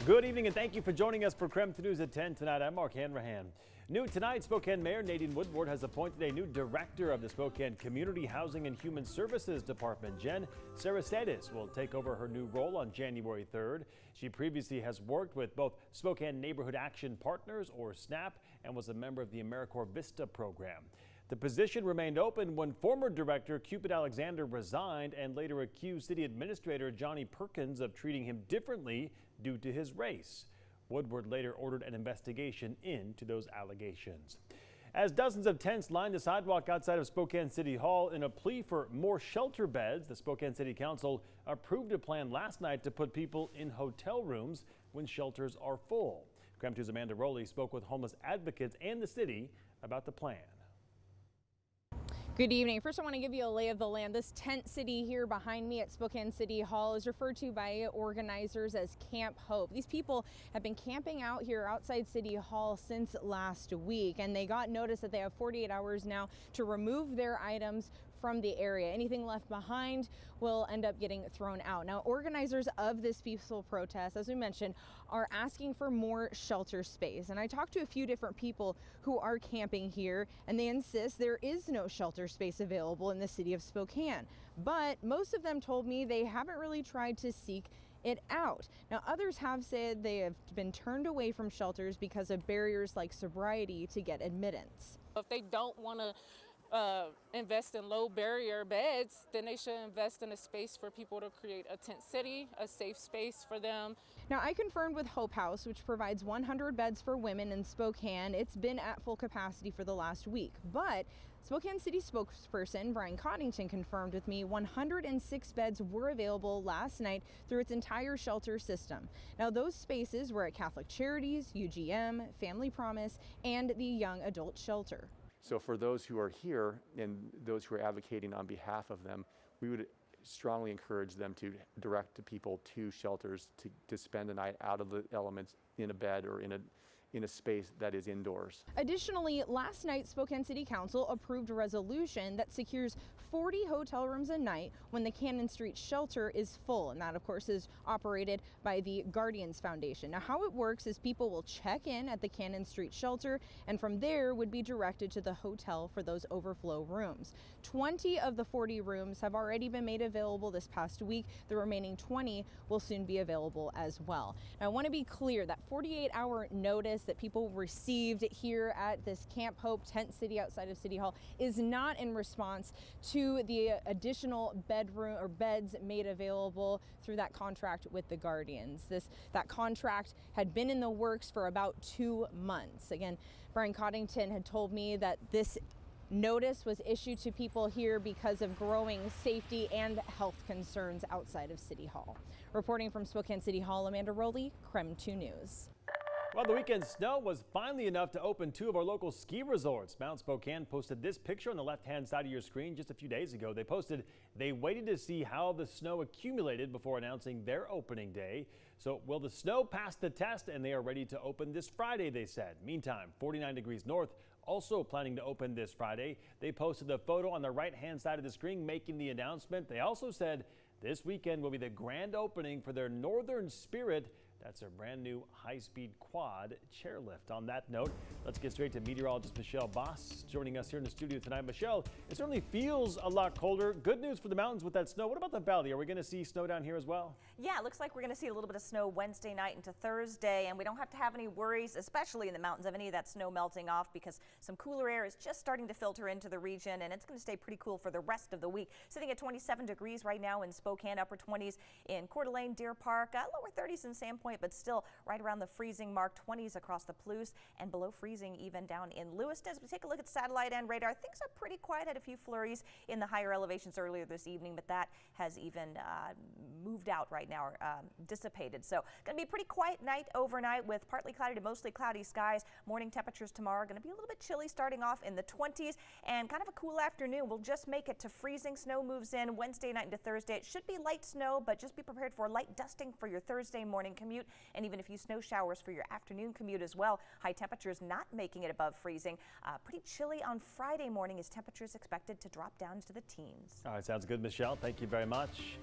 Good evening and thank you for joining us for KREM News at 10 tonight. I'm Mark Hanrahan. New tonight, Spokane Mayor Nadine Woodward has appointed a new director of the Spokane Community Housing and Human Services Department. Jen Sarastadis will take over her new role on January 3rd. She previously has worked with both Spokane Neighborhood Action Partners, or SNAP, and was a member of the AmeriCorps Vista program. The position remained open when former director Cupid Alexander resigned and later accused City Administrator Johnny Perkins of treating him differently due to his race. Woodward later ordered an investigation into those allegations. As dozens of tents lined the sidewalk outside of Spokane City Hall in a plea for more shelter beds, the Spokane City Council approved a plan last night to put people in hotel rooms when shelters are full. KREM 2's Amanda Rowley spoke with homeless advocates and the city about the plan. Good evening. First, I want to give you a lay of the land. This tent city here behind me at Spokane City Hall is referred to by organizers as Camp Hope. These people have been camping out here outside City Hall since last week, and they got notice that they have 48 hours now to remove their items from the area. Anything left behind will end up getting thrown out. Now, organizers of this peaceful protest, as we mentioned, are asking for more shelter space. And I talked to a few different people who are camping here, and they insist there is no shelter space available in the city of Spokane. But most of them told me they haven't really tried to seek it out. Now, others have said they have been turned away from shelters because of barriers like sobriety to get admittance. If they don't want to invest in low barrier beds, then they should invest in a space for people to create a tent city, a safe space for them. Now, I confirmed with Hope House, which provides 100 beds for women in Spokane. It's been at full capacity for the last week, but Spokane City spokesperson Brian Coddington confirmed with me 106 beds were available last night through its entire shelter system. Now, those spaces were at Catholic Charities, UGM, Family Promise, and the Young Adult Shelter. So for those who are here and those who are advocating on behalf of them, we would strongly encourage them to direct people to shelters to spend the night out of the elements in a bed or in a space that is indoors. Additionally, last night Spokane City Council approved a resolution that secures 40 hotel rooms a night when the Cannon Street shelter is full, and that of course is operated by the Guardians Foundation. Now, how it works is people will check in at the Cannon Street shelter and from there would be directed to the hotel for those overflow rooms. 20 of the 40 rooms have already been made available this past week. The remaining 20 will soon be available as well. Now, I want to be clear that 48-hour notice that people received here at this Camp Hope tent city outside of City Hall is not in response to the additional bedroom or beds made available through that contract with the Guardians. That contract had been in the works for about 2 months. Again, Brian Coddington had told me that this notice was issued to people here because of growing safety and health concerns outside of City Hall. Reporting from Spokane City Hall, Amanda Rowley, KREM 2 News. Well, the weekend snow was finally enough to open 2 of our local ski resorts. Mount Spokane posted this picture on the left-hand side of your screen just a few days ago. They posted they waited to see how the snow accumulated before announcing their opening day. So will the snow pass the test? And they are ready to open this Friday, they said. Meantime, 49 Degrees North also planning to open this Friday. They posted the photo on the right-hand side of the screen making the announcement. They also said this weekend will be the grand opening for their Northern Spirit. That's their brand new high-speed quad chairlift. On that note, let's get straight to meteorologist Michelle Boss joining us here in the studio tonight. Michelle, it certainly feels a lot colder. Good news for the mountains with that snow. What about the valley? Are we going to see snow down here as well? Yeah, it looks like we're going to see a little bit of snow Wednesday night into Thursday, and we don't have to have any worries, especially in the mountains, of any of that snow melting off because some cooler air is just starting to filter into the region, and it's going to stay pretty cool for the rest of the week. Sitting at 27 degrees right now in Spokane, upper 20s in Coeur d'Alene, Deer Park, lower 30s in Sandpoint, but still right around the freezing mark, 20s across the Palouse, and below freezing even down in Lewiston. As we take a look at satellite and radar, things are pretty quiet. Had a few flurries in the higher elevations earlier this evening, but that has even moved out right now, or dissipated. So going to be a pretty quiet night overnight with partly cloudy to mostly cloudy skies. Morning temperatures tomorrow are going to be a little bit chilly, starting off in the 20s, and kind of a cool afternoon. We'll just make it to freezing. Snow moves in Wednesday night into Thursday. It should be light snow, but just be prepared for light dusting for your Thursday morning commute, and even a few snow showers for your afternoon commute as well. High temperatures not making it above freezing. Pretty chilly on Friday morning as temperatures expected to drop down to the teens. All right, sounds good, Michelle. Thank you very much.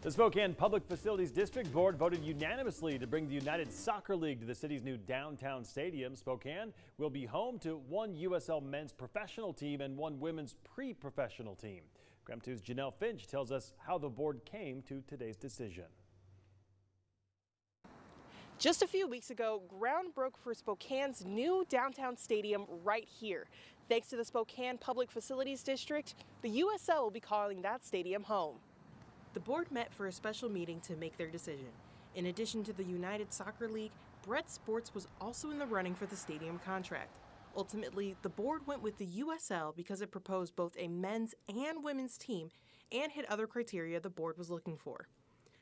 The Spokane Public Facilities District Board voted unanimously to bring the United Soccer League to the city's new downtown stadium. Spokane will be home to one USL men's professional team and one women's pre-professional team. KREM 2's Janelle Finch tells us how the board came to today's decision. Just a few weeks ago, ground broke for Spokane's new downtown stadium right here. Thanks to the Spokane Public Facilities District, the USL will be calling that stadium home. The board met for a special meeting to make their decision. In addition to the United Soccer League, Brett Sports was also in the running for the stadium contract. Ultimately, the board went with the USL because it proposed both a men's and women's team and hit other criteria the board was looking for.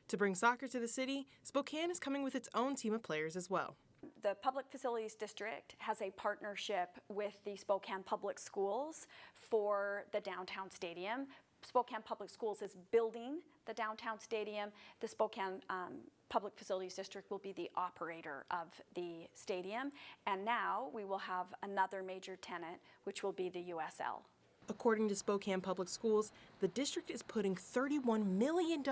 To bring soccer to the city, Spokane is coming with its own team of players as well. The Public Facilities District has a partnership with the Spokane Public Schools for the downtown stadium. Spokane Public Schools is building the downtown stadium. The Spokane Public Facilities District will be the operator of the stadium. And now we will have another major tenant, which will be the USL. According to Spokane Public Schools, the district is putting $31 million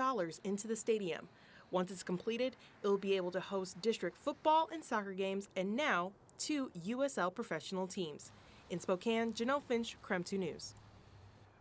into the stadium. Once it's completed, it will be able to host district football and soccer games and now 2 USL professional teams. In Spokane, Janelle Finch, KREM 2 News.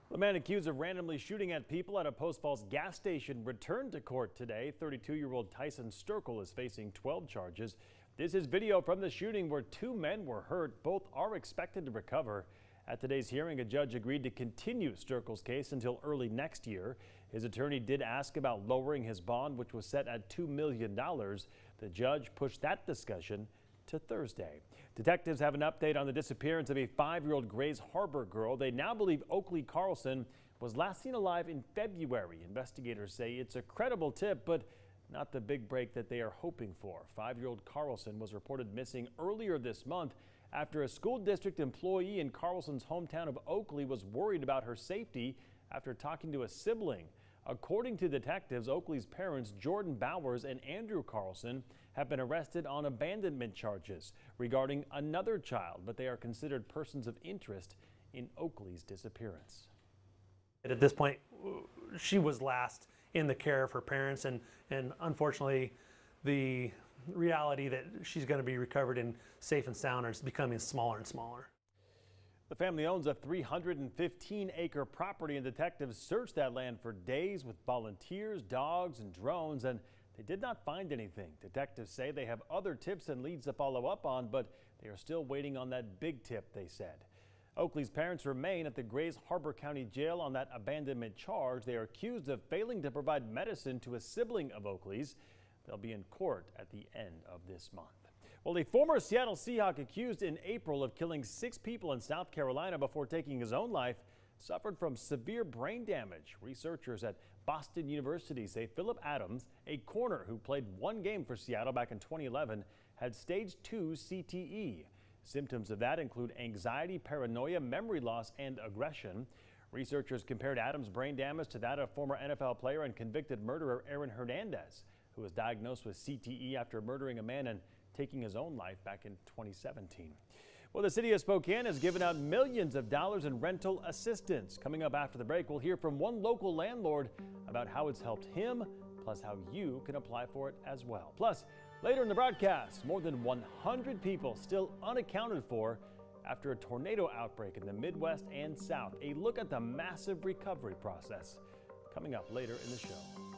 The man accused of randomly shooting at people at a Post Falls gas station returned to court today. 32-year-old Tyson Sterkle is facing 12 charges. This is video from the shooting where 2 men were hurt. Both are expected to recover. At today's hearing, a judge agreed to continue Sterkle's case until early next year. His attorney did ask about lowering his bond, which was set at $2 million. The judge pushed that discussion to Thursday. Detectives have an update on the disappearance of a 5-year-old Grays Harbor girl. They now believe Oakley Carlson was last seen alive in February. Investigators say it's a credible tip, but not the big break that they are hoping for. 5-year-old Carlson was reported missing earlier this month after a school district employee in Carlson's hometown of Oakley was worried about her safety after talking to a sibling. According to detectives, Oakley's parents, Jordan Bowers and Andrew Carlson, have been arrested on abandonment charges regarding another child, but they are considered persons of interest in Oakley's disappearance. At this point, she was last in the care of her parents, and unfortunately, the reality that she's going to be recovered and safe and sound is becoming smaller and smaller. The family owns a 315-acre property, and detectives searched that land for days with volunteers, dogs, and drones, and they did not find anything. Detectives say they have other tips and leads to follow up on, but they are still waiting on that big tip, they said. Oakley's parents remain at the Grays Harbor County Jail on that abandonment charge. They are accused of failing to provide medicine to a sibling of Oakley's. They'll be in court at the end of this month. Well, a former Seattle Seahawk accused in April of killing 6 people in South Carolina before taking his own life suffered from severe brain damage. Researchers at Boston University say Philip Adams, a corner who played 1 game for Seattle back in 2011, had stage 2 CTE. Symptoms of that include anxiety, paranoia, memory loss, and aggression. Researchers compared Adams' brain damage to that of former NFL player and convicted murderer Aaron Hernandez, who was diagnosed with CTE after murdering a man and taking his own life back in 2017. Well, the city of Spokane has given out millions of dollars in rental assistance. Coming up after the break, we'll hear from one local landlord about how it's helped him, plus how you can apply for it as well. Plus, later in the broadcast, more than 100 people still unaccounted for after a tornado outbreak in the Midwest and South. A look at the massive recovery process coming up later in the show.